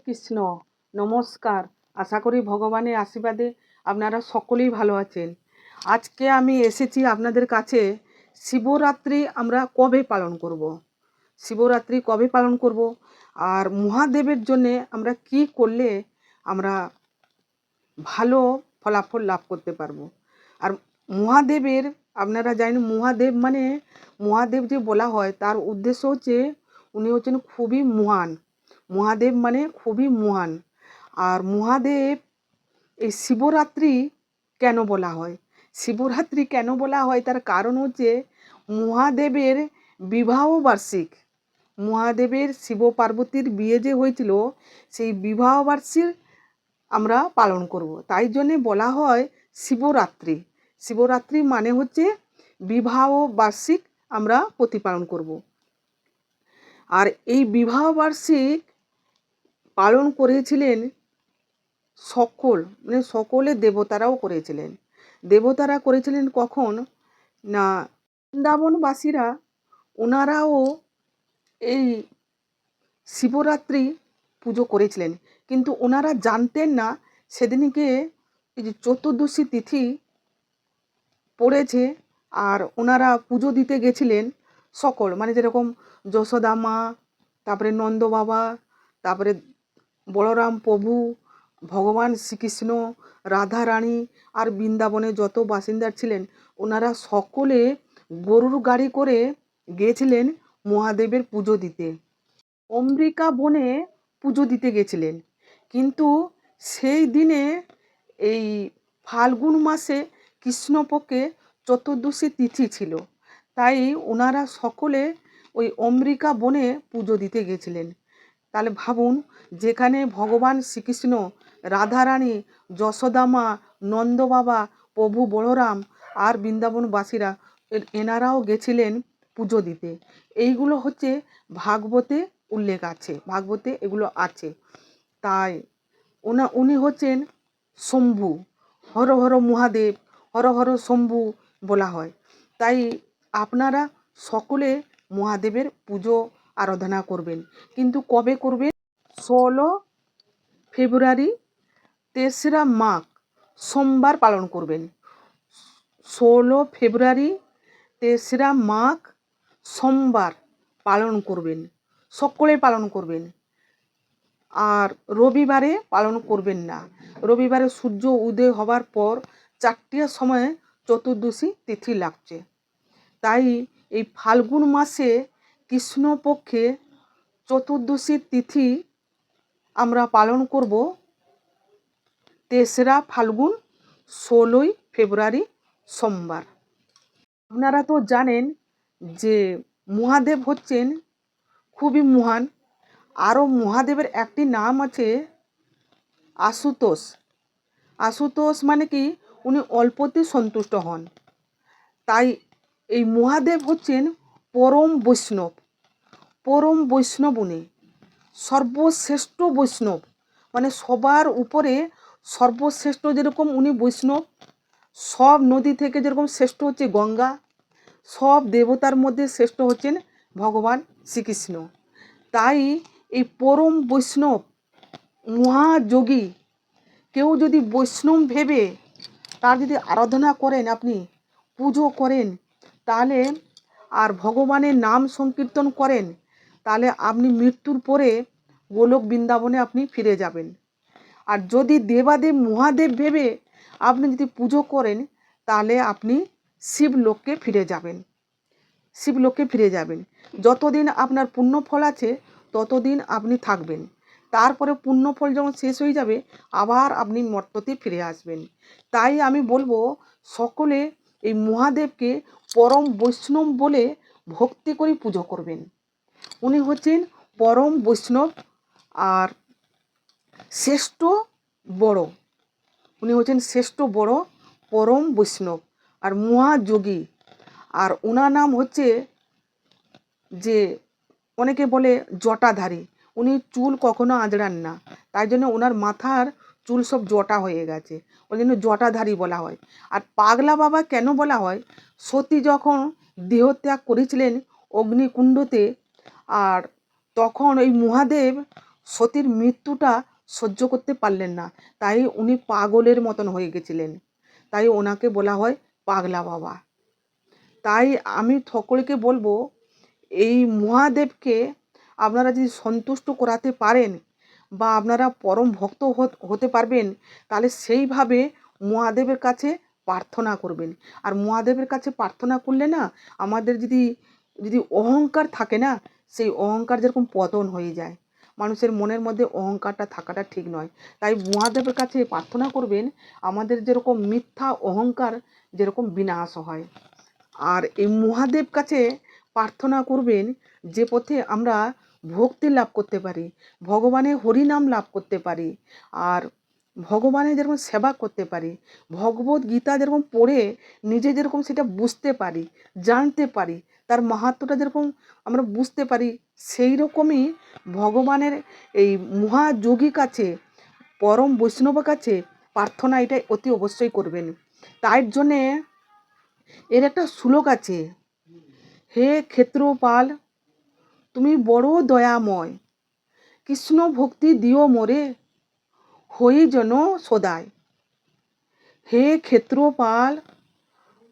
কৃষ্ণ। নমস্কার। আশা করি ভগবানের আশীর্বাদে আপনারা সকলেই ভালো আছেন। আজকে আমি এসেছি আপনাদের কাছে শিবরাত্রি আমরা কবে পালন করব। শিবরাত্রি কবে পালন করব আর মহাদেবের জন্যে আমরা কি করলে আমরা ভালো ফলাফল লাভ করতে পারবো। আর মহাদেবের আপনারা জানেন মহাদেব যে বলা হয় তার উদ্দেশ্য হচ্ছে উনি হচ্ছেন খুবই মহান। মহাদেব মানে খুবই মহান। আর মহাদেব এই শিবরাত্রি কেন বলা হয়, শিবরাত্রি কেন বলা হয় তার কারণ হচ্ছে মহাদেবের বিবাহ বার্ষিক। মহাদেবের শিব পার্বতীর বিয়ে যে হয়েছিল সেই বিবাহ বার্ষিক আমরা পালন করব, তাই জন্যে বলা হয় শিবরাত্রি। শিবরাত্রি মানে হচ্ছে বিবাহ বার্ষিক আমরা প্রতিপালন করব। আর এই বিবাহ বার্ষিক পালন করেছিলেন সকলে দেবতারাও করেছিলেন। দেবতারা করেছিলেন কখন না, বৃন্দাবনবাসীরা ওনারাও এই শিবরাত্রি পুজো করেছিলেন, কিন্তু ওনারা জানতেন না সেদিনকে এই যে চতুর্দশী তিথি পড়েছে। আর ওনারা পুজো দিতে গেছিলেন যেরকম যশোদা মা, তারপরে নন্দ বাবা, তারপরে বলরাম প্রভু, ভগবান শ্রীকৃষ্ণ, রাধা রানী আর বৃন্দাবনে যত বাসিন্দা ছিলেন ওনারা সকলে গরুর গাড়ি করে গিয়েছিলেন মহাদেবের পুজো দিতে। অম্বিকা বনে পুজো দিতে গেছিলেন, কিন্তু সেই দিনে এই ফাল্গুন মাসে কৃষ্ণপক্ষে চতুর্দশী তিথি ছিল, তাই ওনারা সকলে ওই অম্বিকা বনে পুজো দিতে গেছিলেন। তাহলে ভাবুন, যেখানে ভগবান শ্রীকৃষ্ণ, রাধারানী, যশোদামা, নন্দ বাবা, প্রভু বলরাম আর বৃন্দাবনবাসীরা এনারাও গেছিলেন পুজো দিতে। এইগুলো হচ্ছে ভাগবতে উল্লেখ আছে, ভাগবতে এগুলো আছে। তাই উনি হচ্ছেন শম্ভু, হর হর মহাদেব, হর হর শম্ভু বলা হয়। তাই আপনারা সকলে মহাদেবের পুজো আরাধনা করবেন, কিন্তু কবে করবেন? 16 ফেব্রুয়ারি 3রা মাঘ সোমবার পালন করবেন। 16 ফেব্রুয়ারি 3রা মাঘ সোমবার পালন করবেন, সকলে পালন করবেন। আর রবিবারে পালন করবেন না। রবিবারে সূর্য উদয় হবার পর 4টার সময় চতুর্দশী তিথি লাগছে। তাই এই ফাল্গুন মাসে কৃষ্ণপক্ষে চতুর্দশী তিথি আমরা পালন করব 3রা ফাল্গুন 16 ফেব্রুয়ারি সোমবার। আপনারা তো জানেন যে মহাদেব হচ্ছেন খুবই মহান। আরও মহাদেবের একটি নাম আছে আশুতোষ। আশুতোষ মানে কি, উনি অল্পতে সন্তুষ্ট হন। তাই এই মহাদেব হচ্ছেন পরম বৈষ্ণব। পরম বৈষ্ণব উনি সর্বশ্রেষ্ঠ বৈষ্ণব, মানে সবার উপরে সর্বশ্রেষ্ঠ। যেরকম উনি বৈষ্ণব, সব নদী থেকে যেরকম শ্রেষ্ঠ হচ্ছে গঙ্গা, সব দেবতার মধ্যে শ্রেষ্ঠ হচ্ছেন ভগবান শ্রীকৃষ্ণ। তাই এই পরম বৈষ্ণব মহাযোগী, কেউ যদি বৈষ্ণব ভেবে তার যদি আরাধনা করেন, আপনি পুজো করেন, তাহলে আর ভগবানের নাম সংকীর্তন করেন, তাহলে আপনি মৃত্যুর পরে গোলক বৃন্দাবনে আপনি ফিরে যাবেন। আর যদি দেবাদেব মহাদেব ভেবে আপনি যদি পুজো করেন, তাহলে আপনি শিবলোককে ফিরে যাবেন, শিবলোককে ফিরে যাবেন। যতদিন আপনার পুণ্যফল আছে ততদিন আপনি থাকবেন, তারপরে পুণ্যফল যখন শেষ হয়ে যাবে আবার আপনি মর্ত্যতে ফিরে আসবেন। তাই আমি বলবো সকলে এই মহাদেবকে পরম বৈষ্ণব বলে ভক্তি করে পুজো করবেন। উনি হচ্ছেন পরম বৈষ্ণব আর শ্রেষ্ঠ বড়। উনি হচ্ছেন শ্রেষ্ঠ বড় পরম বৈষ্ণব আর মহাযোগী। আর ওনার নাম হচ্ছে যে অনেকে বলে জটাধারী। উনি চুল কখনো আঁচড়ান না, তাই জন্য ওনার মাথার চুল সব জটা হয়ে গেছে, ওই জন্য জটাধারী বলা হয়। আর পাগলা বাবা কেন বলা হয়? সতী যখন দেহত্যাগ করেছিলেন অগ্নিকুণ্ডতে, আর তখন ওই মহাদেব সতীর মৃত্যুটা সহ্য করতে পারলেন না, তাই উনি পাগলের মতন হয়ে গেছিলেন, তাই ওনাকে বলা হয় পাগলা বাবা। তাই আমি সকলকে বলবো, এই মহাদেবকে আপনারা যদি সন্তুষ্ট করাতে পারেন বা আপনারা পরম ভক্ত হতে পারবেন, তাহলে সেইভাবে মহাদেবের কাছে প্রার্থনা করবেন। আর মহাদেবের কাছে প্রার্থনা করলে না, আমাদের যদি যদি অহংকার থাকে না, সেই অহংকার যেরকম পতন হয়ে যায়। মানুষের মনের মধ্যে অহংকারটা থাকাটা ঠিক নয়। তাই মহাদেবের কাছে প্রার্থনা করবেন, আমাদের যেরকম মিথ্যা অহংকার যেরকম বিনাশ হয়। আর এই মহাদেব কাছে প্রার্থনা করবেন যে পথে আমরা ভক্তি লাভ করতে পারি, ভগবানের হরিনাম লাভ করতে পারি, আর ভগবানের যেরকম সেবা করতে পারি, ভগবত গীতা যেরকম পড়ে নিজে যেরকম সেটা বুঝতে পারি, জানতে পারি, তার মাহাত্ম্যটা যেরকম আমরা বুঝতে পারি, সেই রকমই ভগবানের এই মহাযোগী কাছে, পরম বৈষ্ণব কাছে প্রার্থনা এটা অতি অবশ্যই করবেন। তাই জন্যে এর একটা শ্লোক আছে, হে ক্ষেত্রপাল তুমি বড় দয়াময়, কৃষ্ণ ভক্তি দিও মোরে, হই যেন সদায়। হে ক্ষেত্রপাল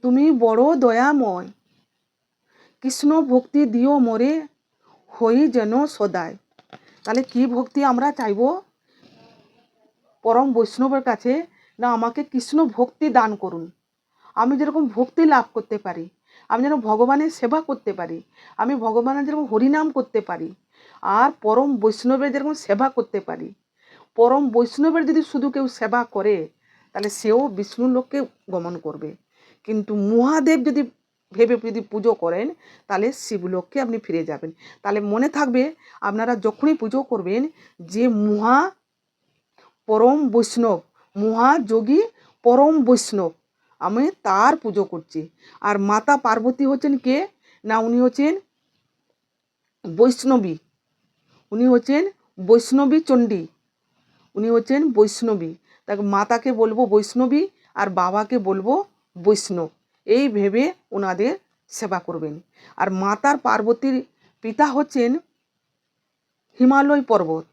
তুমি বড় দয়াময়, কৃষ্ণ ভক্তি দিও মোরে, হই যেন সদায়। তাহলে কি ভক্তি আমরা চাইব পরম বৈষ্ণবের কাছে? না, আমাকে কৃষ্ণ ভক্তি দান করুন, আমি যেরকম ভক্তি লাভ করতে পারি, আমি যেন ভগবানের সেবা করতে পারি, আমি ভগবানের যেরকম হরিনাম করতে পারি, আর পরম বৈষ্ণবের যেরকম সেবা করতে পারি। পরম বৈষ্ণবের যদি শুধু কেউ সেবা করে, তাহলে সেও বিষ্ণু লোককে গমন করবে। কিন্তু মহাদেব যদি ভেবে যদি পুজো করেন, তাহলে শিবলোককে আপনি ফিরে যাবেন। তাহলে মনে থাকবে, আপনারা যখনই পুজো করবেন, যে পরম বৈষ্ণব, মহাযোগী পরম বৈষ্ণব, আমি তার পুজো করছি। আর মাতা পার্বতী হচ্ছেন কে? না, উনি হচ্ছেন বৈষ্ণবী, উনি হচ্ছেন বৈষ্ণবী চণ্ডী, উনি হচ্ছেন বৈষ্ণবী। তাকে মাতাকে বলবো বৈষ্ণবী, আর বাবাকে বলবো বৈষ্ণব, এই ভেবে ওনাদের সেবা করবেন। আর মাতার পার্বতীর পিতা হচ্ছেন হিমালয় পর্বত,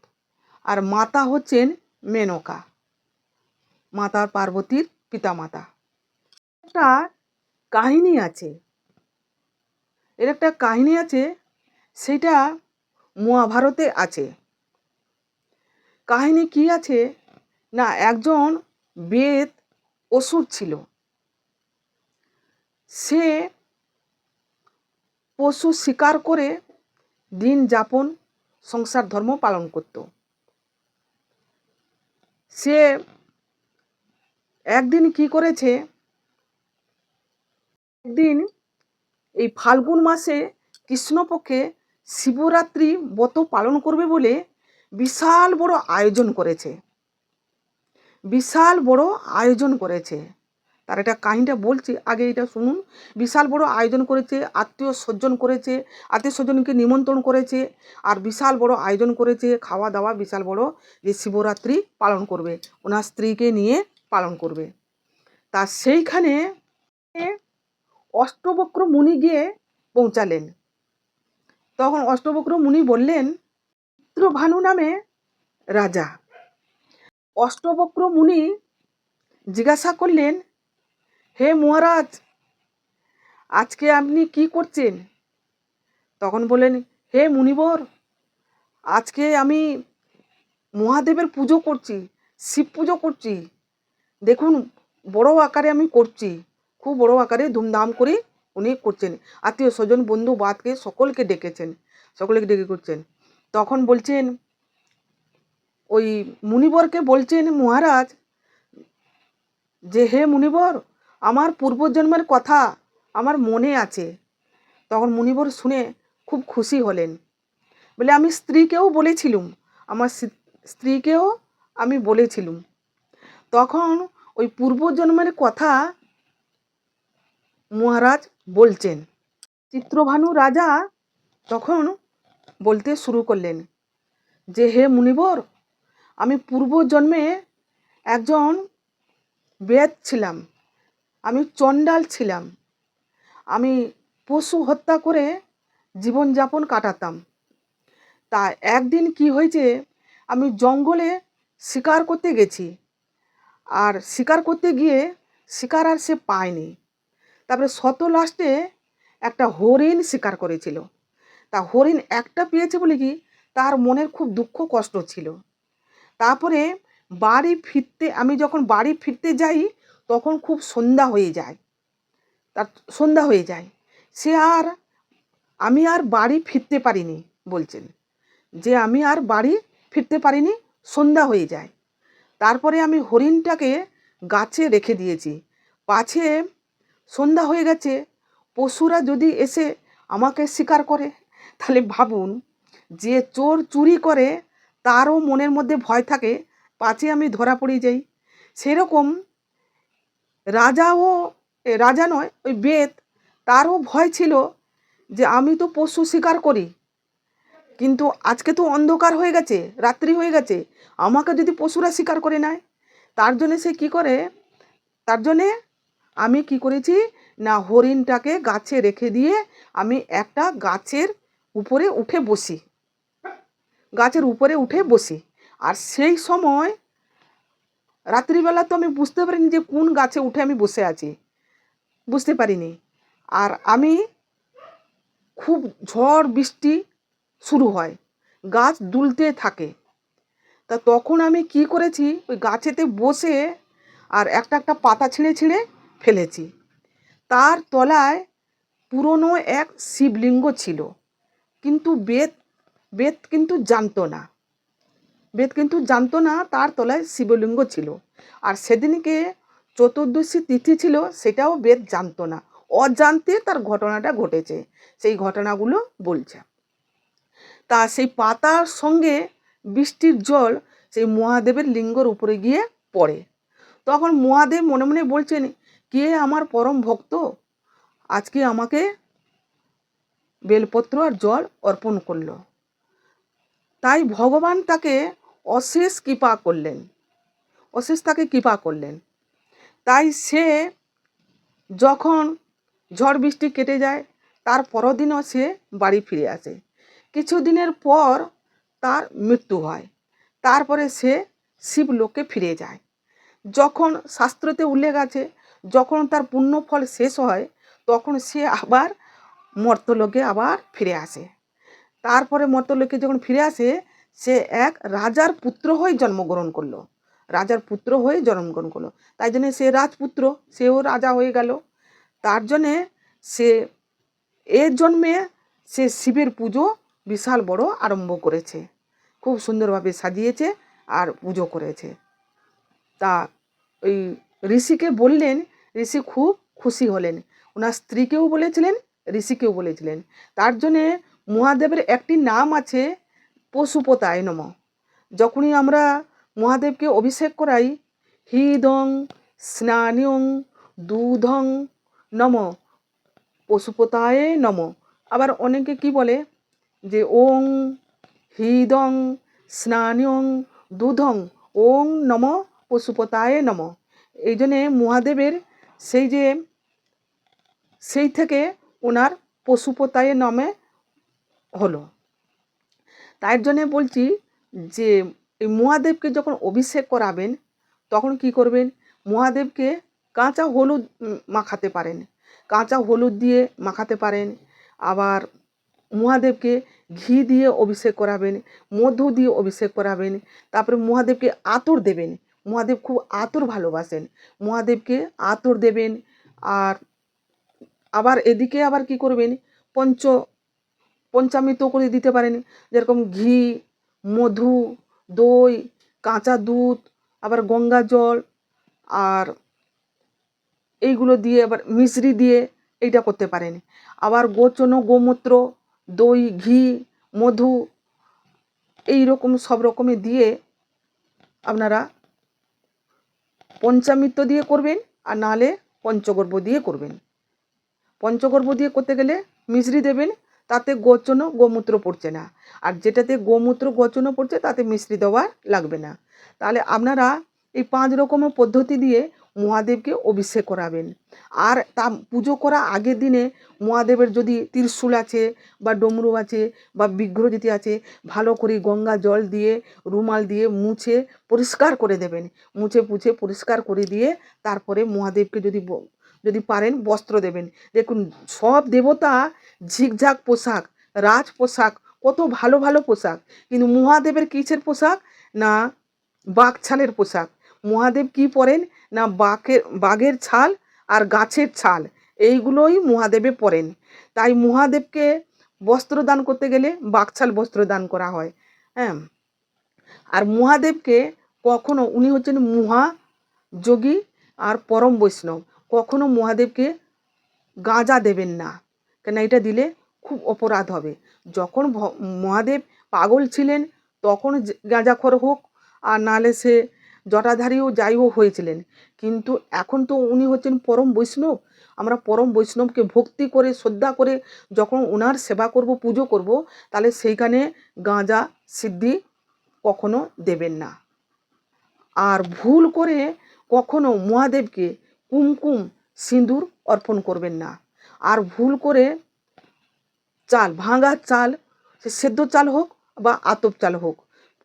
আর মাতা হচ্ছেন মেনকা, মাতার পার্বতীর পিতামাতা। একটা কাহিনী আছে, এর একটা কাহিনী আছে, সেটা মহাভারতে আছে। কাহিনী কি আছে না, একজন বেদ অসুর ছিল, সে পশু শিকার করে দিন যাপন সংসার ধর্ম পালন করত। সে একদিন কি করেছে, একদিন এই ফাল্গুন মাসে কৃষ্ণপক্ষে শিবরাত্রি ব্রত পালন করবে বলে বিশাল বড় আয়োজন করেছে, বিশাল বড় আয়োজন করেছে। তার একটা কাহিনীটা বলছি, আগে এটা শুনুন। বিশাল বড় আয়োজন করেছে, আত্মীয় স্বজন করেছে, আত্মীয় স্বজনকে নিমন্ত্রণ করেছে, আর বিশাল বড় আয়োজন করেছে, খাওয়া দাওয়া বিশাল বড়, যে শিবরাত্রি পালন করবে, ওনার স্ত্রীকে নিয়ে পালন করবে। তা সেইখানে অষ্টবক্র মুনি গিয়ে পৌঁছালেন। তখন অষ্টবক্র মুনি বললেন, চিত্রভানু নামে রাজা। অষ্টবক্র মুনি জিজ্ঞাসা করলেন, হে মহারাজ, আজকে আপনি কি করছেন? তখন বললেন, হে মুনিবর, আজকে আমি মহাদেবের পুজো করছি, শিব পুজো করছি। দেখুন, বড় আকারে আমি করছি, খুব বড় আকারে ধুমধাম করে উনি করছেন। আত্মীয় স্বজন বন্ধু বাদকে সকলকে ডেকেছেন, সকলকে ডেকে করছেন। তখন বলছেন, ওই মুনিবরকে বলছেন মহারাজ, যে হে মুনিবর, আমার পূর্বজন্মের কথা আমার মনে আছে। তখন মুনিবর শুনে খুব খুশি হলেন, বলে আমি স্ত্রীকেও বলেছিলুম, আমার স্ত্রীকেও আমি বলেছিলুম। তখন ওই পূর্বজন্মের কথা মহারাজ বলছেন। চিত্রভানু রাজা তখন বলতে শুরু করলেন, যে হে মুনিবর, আমি পূর্বজন্মে একজন বেদ ছিলাম, আমি চণ্ডাল ছিলাম, আমি পশু হত্যা করে জীবনযাপন কাটাতাম। তা একদিন কি হয়েছে আমি জঙ্গলে শিকার করতে গেছি, আর শিকার করতে গিয়ে শিকার আর সে পায়নি। তারপরে শত লাস্টে একটা হরিণ শিকার করেছিল। তা হরিণ একটা পেয়েছে বলে কি তার মনের খুব দুঃখ কষ্ট ছিল। তারপরে আমি যখন বাড়ি ফিরতে যাই তখন খুব সন্ধ্যা হয়ে যায়। তার সন্ধ্যা হয়ে যায়, আমি আর বাড়ি ফিরতে পারিনি, বলছেন যে আমি আর বাড়ি ফিরতে পারিনি, সন্ধ্যা হয়ে যায়। তারপরে আমি হরিণটাকে গাছে রেখে দিয়েছি, পাছে সন্ধ্যা হয়ে গেছে, পশুরা যদি এসে আমাকে শিকার করে, তাহলে ভাবুন, যে চোর চুরি করে তারও মনের মধ্যে ভয় থাকে, পাছে আমি ধরা পড়ে যাই। সেরকম রাজা নয়, ওই বেত, তারও ভয় ছিল যে আমি তো পশু শিকার করি, কিন্তু আজকে তো অন্ধকার হয়ে গেছে, রাত্রি হয়ে গেছে, আমাকে যদি পশুরা শিকার করে নেয়। তার জন্যে আমি কি করেছি না, হরিণটাকে গাছে রেখে দিয়ে আমি একটা গাছের উপরে উঠে বসি। আর সেই সময় রাত্রিবেলা তো আমি বুঝতে পারিনি যে কোন গাছে উঠে আমি বসে আছি, বুঝতে পারিনি। আর আমি খুব ঝড় বৃষ্টি শুরু হয়, গাছ দুলতে থাকে। তা তখন আমি কি করেছি, ওই গাছেতে বসে আর একটা একটা পাতা ছিঁড়ে ছিঁড়ে ফেলেছি। তার তলায় পুরনো এক শিবলিঙ্গ ছিল, কিন্তু বেদ কিন্তু জানতো না তার তলায় শিবলিঙ্গ ছিল। আর সেদিনকে চতুর্দশী তিথি ছিল, সেটাও বেদ জানতো না, অজান্তে তার ঘটনাটা ঘটেছে। সেই ঘটনাগুলো বলছে। তা সেই পাতার সঙ্গে বৃষ্টির জল সেই মহাদেবের লিঙ্গর উপরে গিয়ে পড়ে। তখন মহাদেব মনে মনে বলছেন, কে আমার পরম ভক্ত আজকে আমাকে বেলপত্র আর জল অর্পণ করলো। তাই ভগবান তাকে অশেষ কৃপা করলেন। তাই সে যখন ঝড় বৃষ্টি কেটে যায়, তার পরের দিনও সে বাড়ি ফিরে আসে। কিছুদিনের পর তার মৃত্যু হয়। তারপরে সে শিবলোকে ফিরে যায়। যখন শাস্ত্রতে উল্লেখ আছে, যখন তার পুণ্যফল শেষ হয়, তখন সে আবার মর্তলোকে আবার ফিরে আসে। তারপরে মর্তলোকে যখন ফিরে আসে, সে এক রাজার পুত্র হয়ে জন্মগ্রহণ করলো। তাই জন্য সে রাজপুত্র, সেও রাজা হয়ে গেল। তার জন্যে সে এর জন্মে সে শিবের পুজো বিশাল বড় আরম্ভ করেছে, খুব সুন্দরভাবে সাজিয়েছে আর পুজো করেছে। তা ওই ঋষিকে বললেন, ঋষি খুব খুশি হলেন, ওনার স্ত্রীকেও বলেছিলেন, ঋষিকেও বলেছিলেন। তার জন্যে মহাদেবের একটি নাম আছে, পশুপতায় নমঃ। যখনই আমরা মহাদেবকে অভিষেক করাই, হৃদং স্নানিয়ং দুধং নমঃ পশুপতায় নমঃ। আবার অনেকে কি বলে যে ওং হৃদং স্নানিয়ং দুধং ওং নমঃ পশুপতায় নমঃ। এই জন্যে মহাদেবের সেই থেকে ওনার পশুপতায় নামে হলো। তাই জন্যে বলছি যে এই মহাদেবকে যখন অভিষেক করাবেন, তখন কি করবেন, মহাদেবকে কাঁচা হলুদ মাখাতে পারেন, কাঁচা হলুদ দিয়ে মাখাতে পারেন। আবার মহাদেবকে ঘি দিয়ে অভিষেক করাবেন, মধু দিয়ে অভিষেক করাবেন। তারপরে মহাদেবকে আতর দেবেন, মহাদেব খুব আতর ভালোবাসেন, মহাদেবকে আতর দেবেন। আর আবার এদিকে আবার কি করবেন, পঞ্চামৃত করে দিতে পারেন, যেরকম ঘি, মধু, দই, কাঁচা দুধ, আবার গঙ্গা জল, আর এইগুলো দিয়ে আবার মিশ্রি দিয়ে এইটা করতে পারেন। আবার গোমূত্র, দই, ঘি, মধু, এই রকম সব রকমের দিয়ে আপনারা পঞ্চামৃত দিয়ে করবেন, আর নাহলে পঞ্চগর্ভ দিয়ে করবেন। পঞ্চগর্ভ দিয়ে করতে গেলে মিশ্রি দেবেন, তাতে গোমূত্র পড়ছে না, আর যেটাতে গোমূত্র গোচূর্ণ পড়ছে তাতে মিশ্রি দেওয়া লাগবে না। তাহলে আপনারা এই 5 রকমের পদ্ধতি দিয়ে মহাদেবকে অভিষেক করাবেন। আর তা পুজো করা আগের দিনে মহাদেবের যদি ত্রিশূল আছে বা ডমরু আছে বা বিগ্রহ যদি আছে, ভালো করে গঙ্গা জল দিয়ে রুমাল দিয়ে মুছে পরিষ্কার করে দেবেন। মুছে পুছে পরিষ্কার করে দিয়ে তারপরে মহাদেবকে যদি পারেন বস্ত্র দেবেন। দেখুন, সব দেবতা ঝিকঝাক পোশাক, রাজ পোশাক, কত ভালো ভালো পোশাক, কিন্তু মহাদেবের কিসের পোশাক? না বাঘ ছালের পোশাক। মহাদেব কি পরেন? না বাঘের ছাল আর গাছের ছাল, এইগুলোই মহাদেবে পরেন। তাই মহাদেবকে বস্ত্র দান করতে গেলে বাঘছাল বস্ত্র দান করা হয়। হ্যাঁ, আর মহাদেবকে কখনো, উনি হচ্ছেন মহাযোগী আর পরম বৈষ্ণব, কখনো মহাদেবকে গাঁজা দেবেন না, কেন এটা দিলে খুব অপরাধ হবে। যখন মহাদেব পাগল ছিলেন তখন গাঁজাখোর হোক আর নাহলে সে জটাধারীও যাই হোক হয়েছিলেন, কিন্তু এখন তো উনি হচ্ছেন পরম বৈষ্ণব। আমরা পরম বৈষ্ণবকে ভক্তি করে শ্রদ্ধা করে যখন ওনার সেবা করব, পুজো করব, তাহলে সেইখানে গাঁজা সিদ্ধি কখনো দেবেন না। আর ভুল করে কখনো মহাদেবকে কুমকুম সিঁদুর অর্পণ করবেন না। আর ভুল করে ভাঙা চাল, সে সেদ্ধ চাল হোক বা আতপ চাল হোক,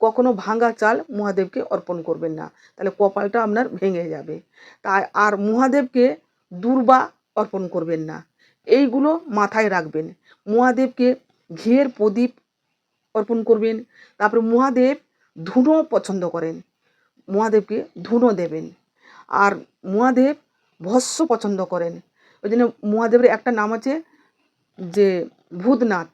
কখনো ভাঙা চাল মহাদেবকে অর্পণ করবেন না, তাহলে কপালটা আপনার ভেঙে যাবে। তাই আর মহাদেবকে দূর্বা অর্পণ করবেন না, এইগুলো মাথায় রাখবেন। মহাদেবকে ঘিয়ের প্রদীপ অর্পণ করবেন। তারপরে মহাদেব ধুনো পছন্দ করেন, মহাদেবকে ধুনো দেবেন। আর মহাদেব ভস্য পছন্দ করেন, ওই জন্য মহাদেবের একটা নাম আছে যে ভূতনাথ,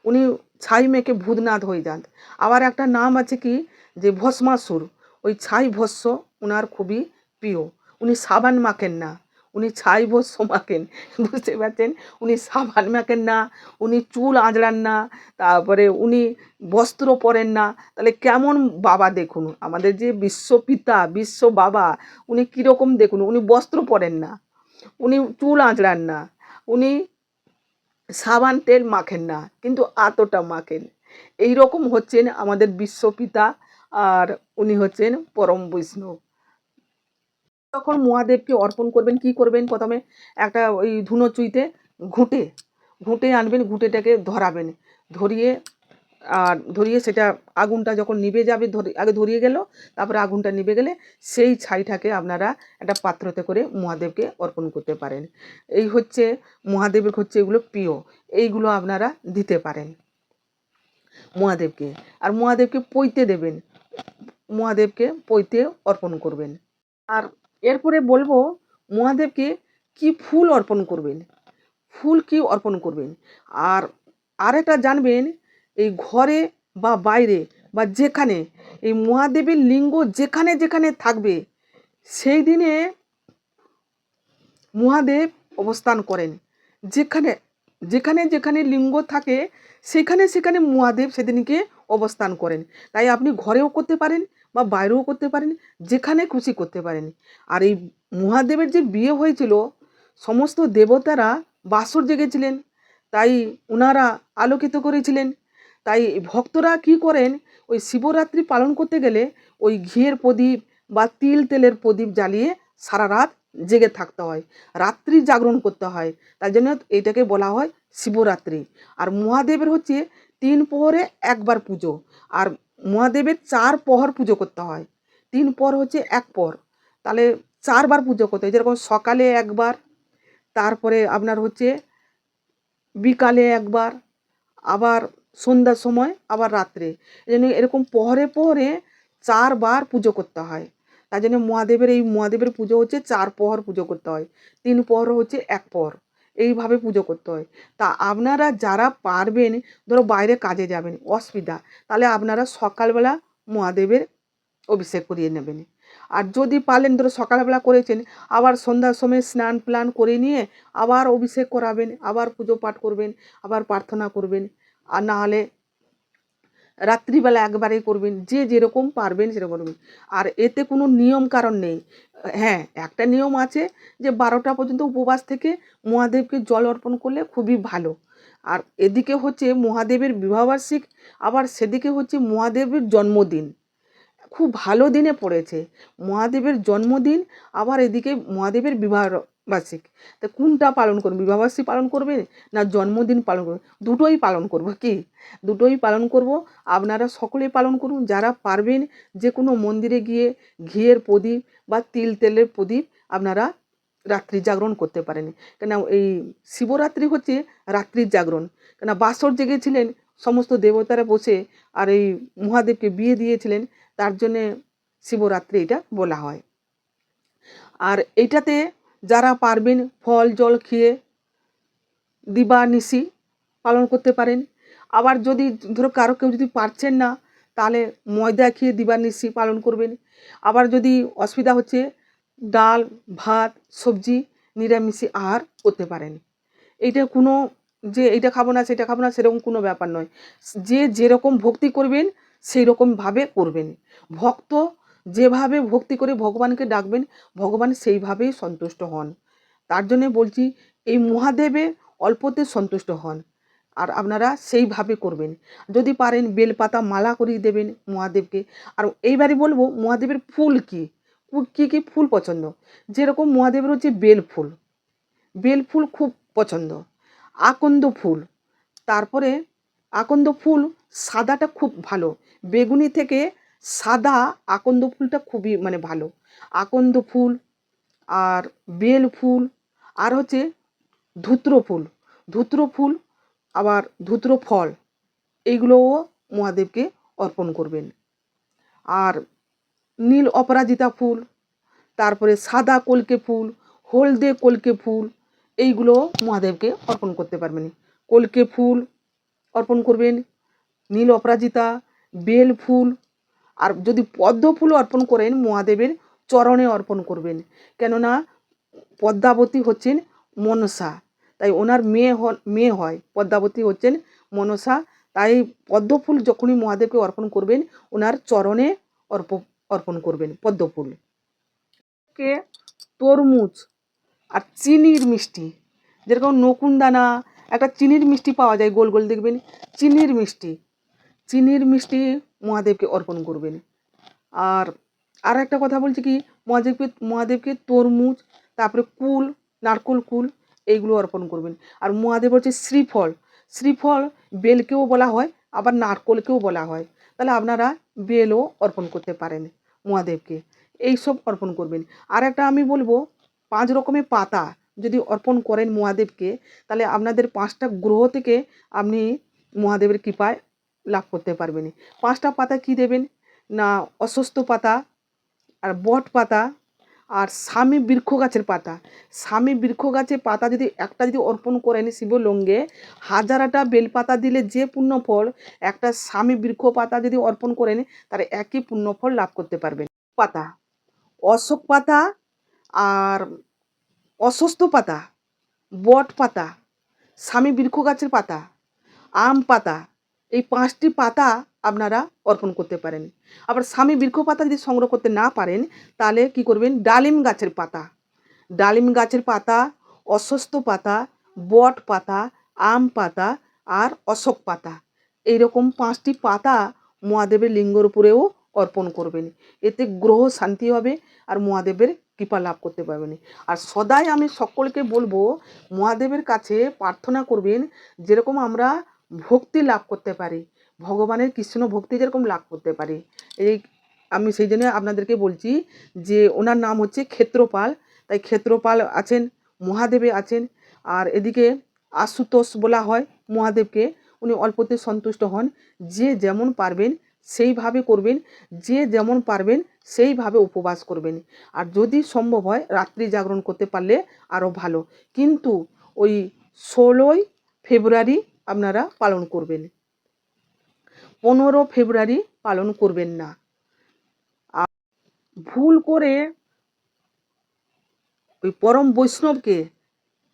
উনি ছাই মেখে ভূতনাথ হয়ে যান। আবার একটা নাম আছে কি যে ভস্মাসুর, ওই ছাই ভস্য ওনার খুবই প্রিয়। উনি সাবান মাখেন না, উনি ছাই ভস্য মাখেন, বুঝতে পারছেন? উনি সাবান মাখেন না, উনি চুল আঁচড়ান না, তারপরে উনি বস্ত্র পরেন না। তাহলে কেমন বাবা দেখুন, আমাদের যে বিশ্বপিতা, বিশ্ব বাবা, উনি কীরকম দেখুন, উনি বস্ত্র পরেন না, উনি চুল আঁচড়ান না, উনি সাবান তেল মাখেন না, কিন্তু আতটা মাখেন। এই রকম হচ্ছেন আমাদের বিশ্বপিতা, আর উনি হচ্ছেন পরম বৈষ্ণব। তখন মহাদেবকে অর্পণ করবেন, কি করবেন? প্রথমে একটা ওই ধুনো চুইতে ঘুঁটে আনবেন, ঘুঁটেটাকে ধরাবেন, ধরিয়ে সেটা আগুনটা যখন নিভে যাবে, আগে ধরিয়ে গেল, তারপরে আগুনটা নিভে গেলে সেই ছাইটাকে আপনারা একটা পাত্রতে করে মহাদেবকে অর্পণ করতে পারেন। এই হচ্ছে মহাদেবের হচ্ছে এগুলো প্রিয়, এইগুলো আপনারা দিতে পারেন মহাদেবকে। আর মহাদেবকে পৈতে দেবেন, মহাদেবকে পৈতে অর্পণ করবেন। আর এরপরে বলবো মহাদেবকে কি ফুল অর্পণ করবেন, ফুল কি অর্পণ করবেন। আর আরেকটা জানবেন, এই ঘরে বা বাইরে বা যেখানে এই মহাদেবের লিঙ্গ যেখানে যেখানে থাকবে, সেই দিনে মহাদেব অবস্থান করেন। যেখানে যেখানে যেখানে লিঙ্গ থাকে সেখানে সেখানে মহাদেব সেদিনকে অবস্থান করেন। তাই আপনি ঘরেও করতে পারেন বা বাইরেও করতে পারেন, যেখানে খুশি করতে পারেন। আর এই মহাদেবের যে বিয়ে হয়েছিল, সমস্ত দেবতারা বাসর জেগেছিলেন, তাই ওনারা আলোকিত করেছিলেন। তাই ভক্তরা কি করেন, ওই শিবরাত্রি পালন করতে গেলে ওই ঘিয়ের প্রদীপ বা তেলের প্রদীপ জ্বালিয়ে সারা রাত জেগে থাকতে হয়, রাত্রি জাগরণ করতে হয়। তাই জন্য এটাকে বলা হয় শিবরাত্রি। আর মহাদেবের হচ্ছে 3 প্রহরে একবার পুজো, আর মহাদেবের 4 প্রহর পুজো করতে হয়। 3 প্রহর হচ্ছে 1 প্রহর, তাহলে 4 বার পুজো করতে হয়। যেরকম সকালে একবার, তারপরে আপনার হচ্ছে বিকালে একবার, আবার সন্ধ্যার সময়, আবার রাত্রে। এই জন্য এরকম প্রহরে প্রহরে 4 বার পুজো করতে হয়। তাই জন্য মহাদেবের পুজো হচ্ছে 4 প্রহর পুজো করতে হয়, 3 প্রহর হচ্ছে 1 প্রহর, এইভাবে পুজো করতে হয়। তা আপনারা যারা পারবেন, ধরো বাইরে কাজে যাবেন, অসুবিধা, তাহলে আপনারা সকালবেলা মহাদেবের অভিষেক করিয়ে নেবেন। আর যদি পারলেন, ধরো সকালবেলা করেছেন, আবার সন্ধ্যার সময় স্নান প্লান করে নিয়ে আবার অভিষেক করাবেন, আবার পুজো পাঠ করবেন, আবার প্রার্থনা করবেন। আর না হলে রাত্রিবেলা একবারেই করবেন, যে যেরকম পারবেন সেরকম করবেন। আর এতে কোনো নিয়ম কারণ নেই। হ্যাঁ, একটা নিয়ম আছে যে 12টা পর্যন্ত উপবাস থেকে মহাদেবকে জল অর্পণ করলে খুবই ভালো। আর এদিকে হচ্ছে মহাদেবের বিবাহবার্ষিক, আবার সেদিকে হচ্ছে মহাদেবের জন্মদিন। খুব ভালো দিনে পড়েছে। মহাদেবের জন্মদিন, আবার এদিকে মহাদেবের বিবাহ বার্ষিক। তা কোনটা পালন করবেন? বিবাহবার্ষিকী পালন করবেন না জন্মদিন পালন করবেন? দুটোই পালন করব কি? দুটোই পালন করব। আপনারা সকলেই পালন করুন। যারা পারবেন যে কোনো মন্দিরে গিয়ে ঘিয়ের প্রদীপ বা তেলের প্রদীপ আপনারা রাত্রি জাগরণ করতে পারেন। কেন এই শিবরাত্রি হচ্ছে রাত্রির জাগরণ। কেন বাসর জেগেছিলেন সমস্ত দেবতারা বসে, আর এই মহাদেবকে বিয়ে দিয়েছিলেন, তার জন্যে শিবরাত্রি এটা বলা হয়। আর এইটাতে যারা পারবেন ফল জল খেয়ে দিবানিশি পালন করতে পারেন। আবার যদি ধরো কারো কেউ যদি পারছেন না, তাহলে ময়দা খেয়ে দিবানিশি পালন করবেন। আবার যদি অসুবিধা হচ্ছে, ডাল ভাত সবজি নিরামিষি আহার করতে পারেন। এইটা কোনো যে এইটা খাবো না সেটা খাবো না সেরকম কোনো ব্যাপার নয়। যে যেরকম ভক্তি করবেন সেই রকমভাবে করবেন। ভক্ত যেভাবে ভক্তি করে ভগবানকে ডাকবেন, ভগবান সেইভাবেই সন্তুষ্ট হন। তার জন্যে বলছি, এই মহাদেবে অল্পতে সন্তুষ্ট হন, আর আপনারা সেইভাবে করবেন। যদি পারেন বেলপাতা মালা করিয়ে দেবেন মহাদেবকে। আর এইবারে বলবো মহাদেবের ফুল কী কী কী ফুল পছন্দ। যেরকম মহাদেবের হচ্ছে বেল ফুল, বেল ফুল খুব পছন্দ। আকন্দ ফুল, তারপরে আকন্দ ফুল সাদাটা খুব ভালো, বেগুনি থেকে সাদা আকন্দ ফুলটা খুবই মানে ভালো। আকন্দ ফুল আর বেল ফুল, আর হচ্ছে ধুত্র ফুল, ধুত্র ফুল, আবার ধুত্র ফল, এইগুলোও মহাদেবকে অর্পণ করবেন। আর নীল অপরাজিতা ফুল, তারপরে সাদা কলকে ফুল, হলদে কলকে ফুল, এইগুলো মহাদেবকে অর্পণ করতে পারবেন। কলকে ফুল অর্পণ করবেন, নীল অপরাজিতা, বেল ফুল, আর যদি পদ্ম ফুল অর্পণ করেন মহাদেবের চরণে অর্পণ করবেন। কেননা পদ্মাবতী হচ্ছেন মনসা, তাই ওনার মেয়ে হয় পদ্মাবতী হচ্ছেন মনসা। তাই পদ্ম ফুল যখনই মহাদেবকে অর্পণ করবেন ওনার চরণে অর্পণ করবেন পদ্ম ফুল। কে তরমুজ আর চিনির মিষ্টি, যেরকম নকুনদানা একটা চিনির মিষ্টি পাওয়া যায় গোল গোল দেখবেন, চিনির মিষ্টি, চিনির মিষ্টি মহাদেবকে অর্পণ করবেন। আর আর একটা কথা বলছি কি, মহাদেবকে তরমুজ, তারপরে কুল, নারকোল কুল, এইগুলো অর্পণ করবেন। আর মহাদেব হচ্ছে শ্রীফল, শ্রীফল বেলকেও বলা হয় আবার নারকোলকেও বলা হয়। তাহলে আপনারা বেলও অর্পণ করতে পারেন মহাদেবকে, এইসব অর্পণ করবেন। আর একটা আমি বলবো, 5 রকমের পাতা যদি অর্পণ করেন মহাদেবকে, তাহলে আপনাদের 5টা গ্রহ থেকে আপনি মহাদেবের কৃপায় লাভ করতে পারবেন। 5টা পাতা কি দেবেন না, অশ্বত্থ পাতা, আর বট পাতা, আর স্বামী বৃক্ষ গাছের পাতা। স্বামী বৃক্ষ গাছের পাতা যদি একটা যদি অর্পণ করেন শিবলিঙ্গে, 1000টা বেলপাতা দিলে যে পুণ্যফল, একটা স্বামী বৃক্ষ পাতা যদি অর্পণ করেন তার একই পুণ্যফল লাভ করতে পারবেন। পাতা, অশোক পাতা, আর অশ্বত্থ পাতা, বট পাতা, স্বামী বৃক্ষ গাছের পাতা, আম পাতা, এই 5টি পাতা আপনারা অর্পণ করতে পারেন। আবার স্বামী বৃক্ষ পাতা যদি সংগ্রহ করতে না পারেন, তাহলে কি করবেন, ডালিম গাছের পাতা, ডালিম গাছের পাতা, অশ্বত্থ পাতা, বট পাতা, আম পাতা, আর অশোক পাতা, এইরকম 5টি পাতা মহাদেবের লিঙ্গর উপরেও অর্পণ করবেন। এতে গ্রহ শান্তি হবে আর মহাদেবের কৃপা লাভ করতে পারবেন। আর সদাই আমি সকলকে বলবো মহাদেবের কাছে প্রার্থনা করবেন যেরকম আমরা ভক্তি লাভ করতে পারি, ভগবানের কৃষ্ণ ভক্তি যেরকম লাভ করতে পারি। এই আমি সেই জন্য আপনাদেরকে বলছি যে ওনার নাম হচ্ছে ক্ষেত্রপাল। তাই ক্ষেত্রপাল আছেন, মহাদেবে আছেন। আর এদিকে আশুতোষ বলা হয় মহাদেবকে, উনি অল্পতে সন্তুষ্ট হন। যে যেমন পারবেন সেইভাবে করবেন, যে যেমন পারবেন সেইভাবে উপবাস করবেন। আর যদি সম্ভব হয় রাত্রি জাগরণ করতে পারলে আরও ভালো, কিন্তু ওই 16ই ফেব্রুয়ারি আপনারা পালন করবেন, 15 ফেব্রুয়ারি পালন করবেন না। আর ভুল করে ওই পরম বৈষ্ণবকে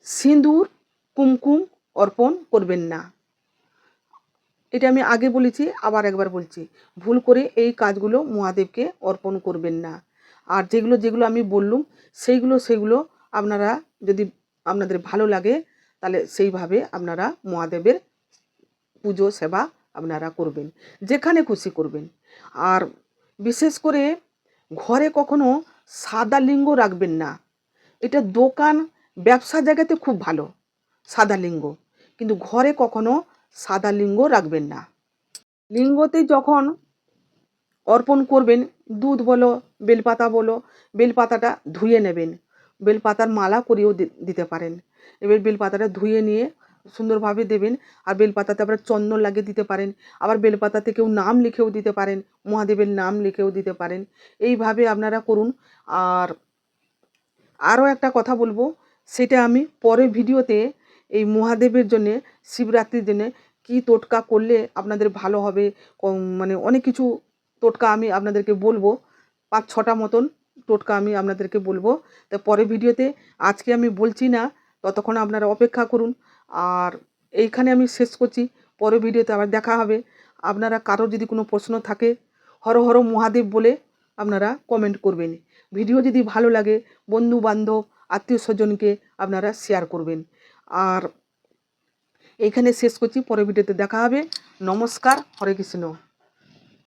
সিঁদুর কুমকুম অর্পণ করবেন না। এটা আমি আগে বলেছি, আবার একবার বলছি, ভুল করে এই কাজগুলো মহাদেবকে অর্পণ করবেন না। আর যেগুলো যেগুলো আমি বললুম সেগুলো আপনারা যদি আপনাদের ভালো লাগে তাহলে সেইভাবে আপনারা মহাদেবের পুজো সেবা আপনারা করবেন, যেখানে খুশি করবেন। আর বিশেষ করে ঘরে কখনো সাদা লিঙ্গ রাখবেন না। এটা দোকান ব্যবসা জায়গাতে খুব ভালো সাদা লিঙ্গ, কিন্তু ঘরে কখনো সাদা লিঙ্গ রাখবেন না। লিঙ্গতে যখন অর্পণ করবেন, দুধ বলো বেলপাতা বলো, বেলপাতাটা ধুয়ে নেবেন, বেলপাতার মালা করেও দিতে পারেন। এবার বেলপাতাটা ধুয়ে নিয়ে সুন্দরভাবে দেবেন। আর বেলপাতাতে আবার চন্দন লাগিয়ে দিতে পারেন, আবার বেলপাতাতে কেউ নাম লিখেও দিতে পারেন, মহাদেবের নাম লিখেও দিতে পারেন। এইভাবে আপনারা করুন। আর আরও একটা কথা বলবো, সেটা আমি পরের ভিডিওতে এই মহাদেবের জন্যে, শিবরাত্রির জন্যে কী টোটকা করলে আপনাদের ভালো হবে, মানে অনেক কিছু টোটকা আমি আপনাদেরকে বলবো, 5-6টা মতন টোটকা আমি আপনাদেরকে বলবো। তো পরের ভিডিওতে, আজকে আমি বলছি না, ততক্ষণ আপনারা অপেক্ষা করুন। আর এইখানে আমি শেষ করছি, পরের ভিডিওতে আবার দেখা হবে। আপনারা কারোর যদি কোনো প্রশ্ন থাকে, হর হর মহাদেব বলে আপনারা কমেন্ট করবেন। ভিডিও যদি ভালো লাগে, বন্ধু বান্ধব আত্মীয় স্বজনকে আপনারা শেয়ার করবেন। আর এইখানে শেষ করছি, পরের ভিডিওতে দেখা হবে। নমস্কার, হরে কৃষ্ণ।